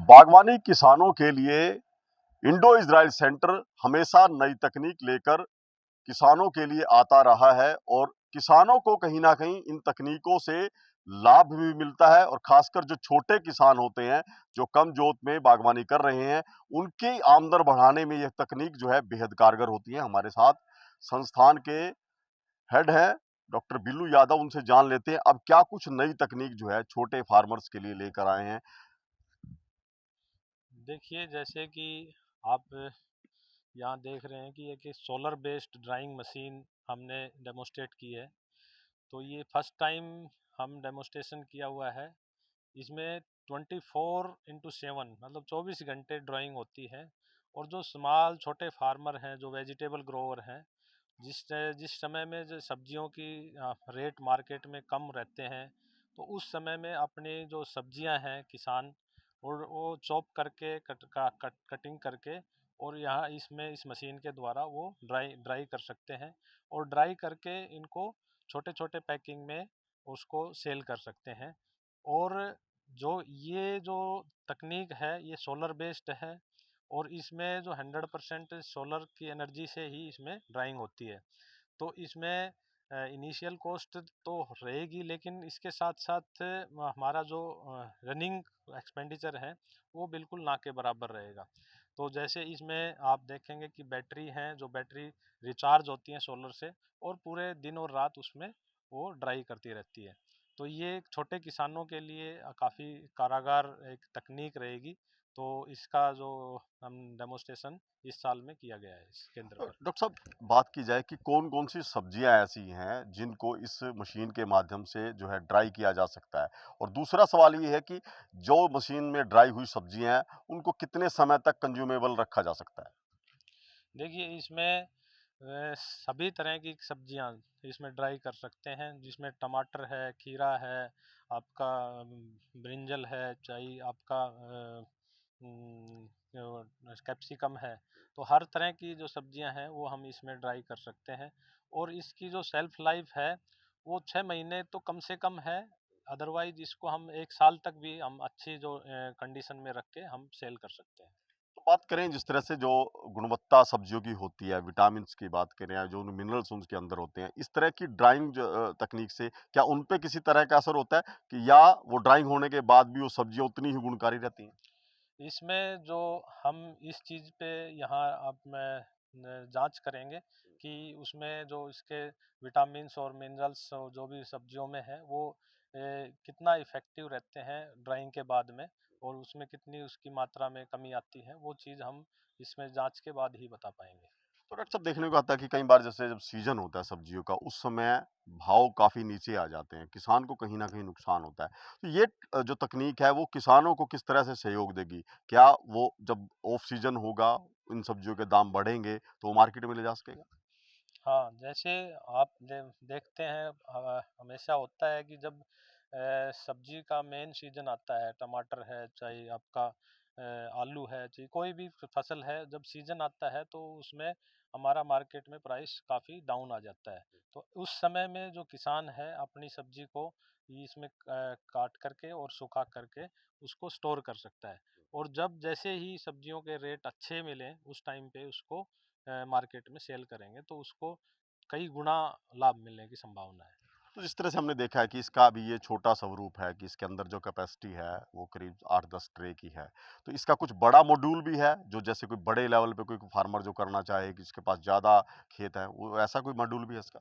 बागवानी किसानों के लिए इंडो इजराइल सेंटर हमेशा नई तकनीक लेकर किसानों के लिए आता रहा है और किसानों को कहीं ना कहीं इन तकनीकों से लाभ भी मिलता है और खासकर जो छोटे किसान होते हैं जो कम जोत में बागवानी कर रहे हैं उनकी आमदन बढ़ाने में यह तकनीक जो है बेहद कारगर होती है। हमारे साथ संस्थान के हेड हैं डॉक्टर बिल्लू यादव, उनसे जान लेते हैं अब क्या कुछ नई तकनीक जो है छोटे फार्मर्स के लिए लेकर आए हैं। देखिए, जैसे कि आप यहाँ देख रहे हैं कि एक सोलर बेस्ड ड्राइंग मशीन हमने डेमोस्ट्रेट की है। तो ये फर्स्ट टाइम हम डेमोस्ट्रेशन किया हुआ है। इसमें 24/7 मतलब 24 घंटे ड्राइंग होती है। और जो स्मॉल छोटे फार्मर हैं, जो वेजिटेबल ग्रोवर हैं, जिस जिस समय में जो सब्जियों की रेट मार्केट में कम रहते हैं, तो उस समय में अपनी जो सब्जियां हैं किसान, और वो चॉप करके कटिंग करके, और यहाँ इसमें इस मशीन के द्वारा वो ड्राई कर सकते हैं। और ड्राई करके इनको छोटे छोटे पैकिंग में उसको सेल कर सकते हैं। और ये जो तकनीक है ये सोलर बेस्ड है। और इसमें जो 100% सोलर की एनर्जी से ही इसमें ड्राइंग होती है। तो इसमें इनिशियल कॉस्ट तो रहेगी, लेकिन इसके साथ साथ हमारा जो रनिंग एक्सपेंडिचर है वो बिल्कुल ना के बराबर रहेगा। तो जैसे इसमें आप देखेंगे कि बैटरी हैं, जो बैटरी रिचार्ज होती हैं सोलर से, और पूरे दिन और रात उसमें वो ड्राई करती रहती है। तो ये एक छोटे किसानों के लिए काफ़ी कारागार एक तकनीक रहेगी। तो इसका जो हम डेमोस्ट्रेशन इस साल में किया गया है इस केंद्र पर। डॉक्टर साहब, बात की जाए कि कौन कौन सी सब्जियां ऐसी हैं जिनको इस मशीन के माध्यम से जो है ड्राई किया जा सकता है, और दूसरा सवाल ये है कि जो मशीन में ड्राई हुई सब्जियां हैं उनको कितने समय तक कंज्यूमेबल रखा जा सकता है। देखिए, इसमें सभी तरह की सब्जियां इसमें ड्राई कर सकते हैं, जिसमें टमाटर है, खीरा है, आपका ब्रिंजल है, चाहे आपका कैप्सिकम है। तो हर तरह की जो सब्जियां हैं वो हम इसमें ड्राई कर सकते हैं। और इसकी जो शेल्फ लाइफ है वो 6 महीने तो कम से कम है। अदरवाइज इसको हम 1 साल तक भी हम अच्छी जो कंडीशन में रख के हम सेल कर सकते हैं। तो बात करें जिस तरह से जो गुणवत्ता सब्जियों की होती है, विटामिन की बात करें या जो मिनरल्स उनके अंदर होते हैं, इस तरह की ड्राइंग तकनीक से क्या उन पे किसी तरह का असर होता है कि या वो ड्राइंग होने के बाद भी वो सब्जियां उतनी ही गुणकारी रहती हैं। इसमें जो हम इस चीज़ पे यहाँ अब मैं जांच करेंगे कि उसमें जो इसके विटामिन्स और मिनरल्स जो भी सब्जियों में है वो कितना इफ़ेक्टिव रहते हैं ड्राइंग के बाद में, और उसमें कितनी उसकी मात्रा में कमी आती है, वो चीज़ हम इसमें जांच के बाद ही बता पाएंगे। तो डॉक्टर साहब, देखने को आता है कि कई बार जैसे जब सीजन होता है सब्जियों का उस समय भाव काफी नीचे आ जाते हैं, किसान को कहीं ना कहीं नुकसान होता है। तो ये जो तकनीक है वो किसानों को किस तरह से सहयोग देगी? क्या वो जब ऑफ सीजन होगा इन सब्जियों के दाम बढ़ेंगे तो वो मार्केट में ले जा सकेगा? हाँ, जैसे आप देखते हैं, हमेशा होता है कि जब सब्जी का मेन सीजन आता है, टमाटर है, चाहे आपका आलू है, चाहे कोई भी फसल है, जब सीजन आता है तो उसमें हमारा मार्केट में प्राइस काफ़ी डाउन आ जाता है। तो उस समय में जो किसान है अपनी सब्जी को इसमें काट करके और सुखा करके उसको स्टोर कर सकता है। और जब जैसे ही सब्जियों के रेट अच्छे मिलें उस टाइम पे उसको मार्केट में सेल करेंगे तो उसको कई गुना लाभ मिलने की संभावना है। तो जिस तरह से हमने देखा है कि इसका भी ये छोटा स्वरूप है कि इसके अंदर जो कैपेसिटी है वो करीब 8-10 ट्रे की है। तो इसका कुछ बड़ा मॉड्यूल भी है जो जैसे कोई बड़े लेवल पे कोई फार्मर जो करना चाहे कि जिसके पास ज़्यादा खेत है, वो ऐसा कोई मॉड्यूल भी है इसका?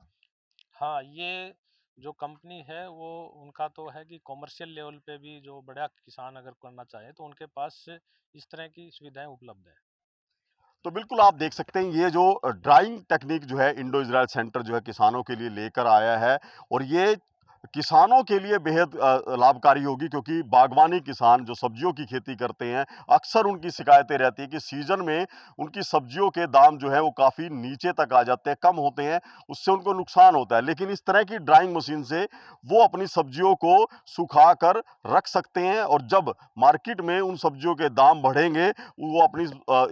हाँ, ये जो कंपनी है वो उनका तो है कि कॉमर्शियल लेवल पे भी जो बड़ा किसान अगर करना चाहे तो उनके पास इस तरह की सुविधाएं उपलब्ध है। तो बिल्कुल आप देख सकते हैं ये जो ड्राइंग टेक्निक जो है इंडो इज़राइल सेंटर जो है किसानों के लिए लेकर आया है, और ये किसानों के लिए बेहद लाभकारी होगी क्योंकि बागवानी किसान जो सब्जियों की खेती करते हैं, अक्सर उनकी शिकायतें रहती है कि सीज़न में उनकी सब्जियों के दाम जो है वो काफ़ी नीचे तक आ जाते हैं, कम होते हैं, उससे उनको नुकसान होता है। लेकिन इस तरह की ड्राइंग मशीन से वो अपनी सब्जियों को सुखाकर रख सकते हैं और जब मार्केट में उन सब्जियों के दाम बढ़ेंगे वो अपनी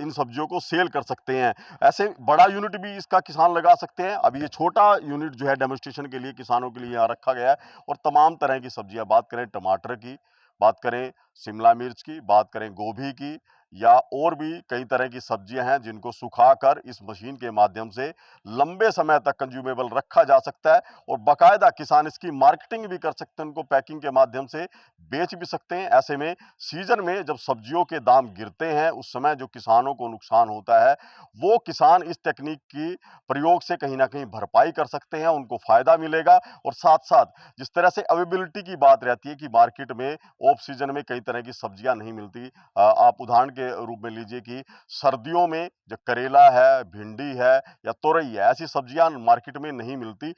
इन सब्जियों को सेल कर सकते हैं। ऐसे बड़ा यूनिट भी इसका किसान लगा सकते हैं। अभी ये छोटा यूनिट जो है डेमोन्स्ट्रेशन के लिए किसानों के लिए यहाँ रखा गया है, और तमाम तरह की सब्जियां, बात करें टमाटर की, बात करें शिमला मिर्च की, बात करें गोभी की, या और भी कई तरह की सब्जियां हैं जिनको सुखाकर इस मशीन के माध्यम से लंबे समय तक कंज्यूमेबल रखा जा सकता है और बाकायदा किसान इसकी मार्केटिंग भी कर सकते हैं, उनको पैकिंग के माध्यम से बेच भी सकते हैं। ऐसे में सीजन में जब सब्जियों के दाम गिरते हैं उस समय जो किसानों को नुकसान होता है वो किसान इस टेक्निक की प्रयोग से कहीं ना कहीं भरपाई कर सकते हैं, उनको फायदा मिलेगा। और साथ साथ जिस तरह से अवेलेबिलिटी की बात रहती है कि मार्केट में ऑफ सीजन में कई तरह की सब्जियां नहीं मिलती, आप उदाहरण के रूप में लीजिए कि सर्दियों में जो करेला है, भिंडी है या तोरई है, ऐसी सब्जियां मार्केट में नहीं मिलती।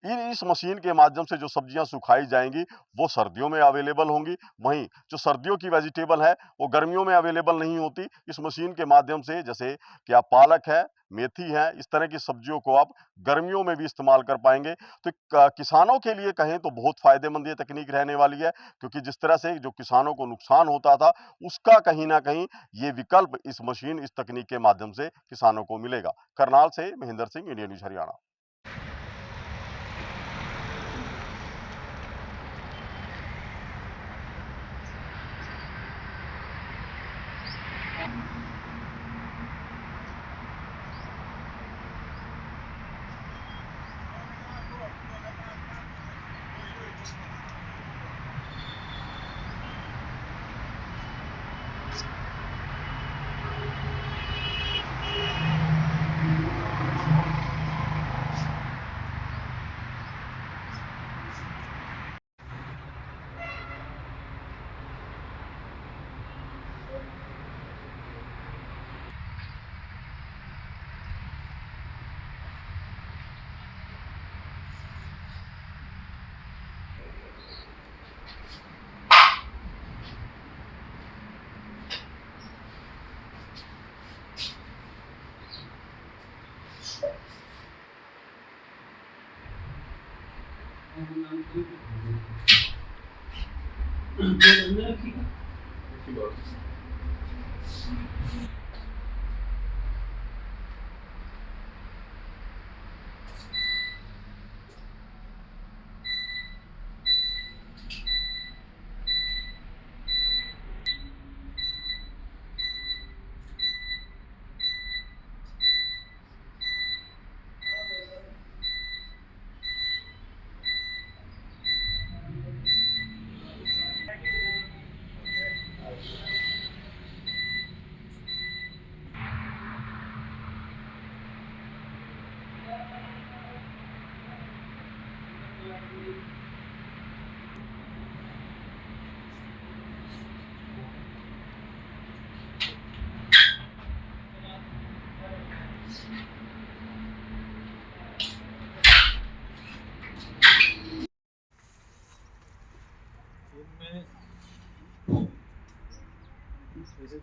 इस मशीन के माध्यम से जो सब्जियां सुखाई जाएंगी वो सर्दियों में अवेलेबल होंगी, वहीं जो सर्दियों की वेजिटेबल है वो गर्मियों में अवेलेबल नहीं होती। इस मशीन के माध्यम से जैसे कि आप पालक है, मेथी है, इस तरह की सब्जियों को आप गर्मियों में भी इस्तेमाल कर पाएंगे। तो किसानों के लिए कहें तो बहुत फायदेमंद ये तकनीक रहने वाली है, क्योंकि जिस तरह से जो किसानों को नुकसान होता था उसका कहीं ना कहीं ये विकल्प इस मशीन, इस तकनीक के माध्यम से किसानों को मिलेगा। करनाल से महेंद्र सिंह, इंडिया न्यूज हरियाणा। इनमें जैसे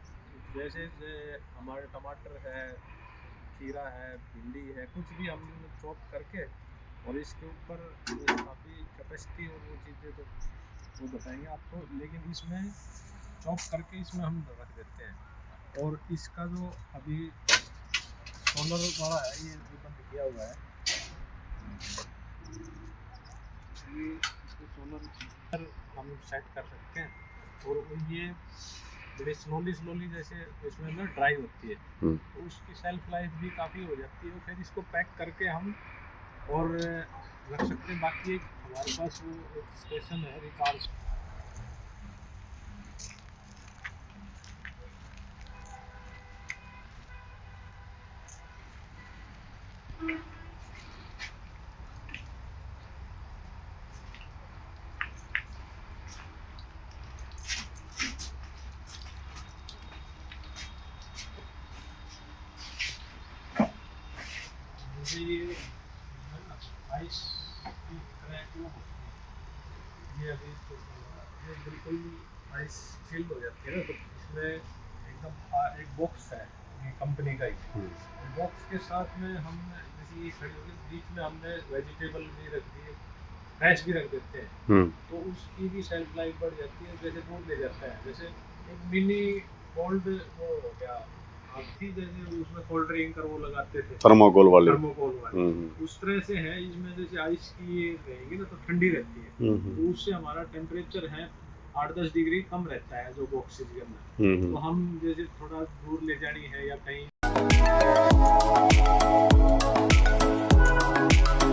जैसे हमारे टमाटर है, खीरा है, भिंडी है, कुछ भी हम चॉप करके और इसके ऊपर काफ़ी कैपेसिटी और वो चीज़ें तो वो बताएंगे आपको, लेकिन इसमें चॉप करके इसमें हम रख देते हैं। और इसका जो अभी सोलर वाला है ये जो बंद किया हुआ है, ये इसको सोलर हम सेट कर सकते हैं और ये बड़े स्लोली जैसे इसमें ना ड्राई होती है तो उसकी शेल्फ लाइफ भी काफ़ी हो जाती है। फिर इसको पैक करके हम और रख सकते हैं। बाकी एक हमारे पास वो एक स्टेशन है रिचार्ज, ये आइस की तरह वो होती है। ये अभी तो ये बिल्कुल आइस फील्ड हो जाती है ना, तो इसमें एकदम एक बॉक्स है ये कंपनी का ही, बॉक्स के साथ में हम जैसे ये खड़ी होगी बीच में हमने वेजिटेबल भी रख दिए, फ्रेश भी रख देते हैं तो उसकी भी शेल्फ लाइफ बढ़ जाती है। जैसे दूध ले जाता है, जैसे एक मिनी कोल्ड वो हो गया आपकी, जैसे उसमें कोल्ड ड्रिंक वो लगाते थे थर्मोकोल वाले उस तरह से है। इसमें जैसे आइस की रहेगी ना तो ठंडी रहती है, तो उससे हमारा टेम्परेचर है 8-10 डिग्री कम रहता है जो ऑक्सीजन में। तो हम जैसे थोड़ा दूर ले जानी है या कहीं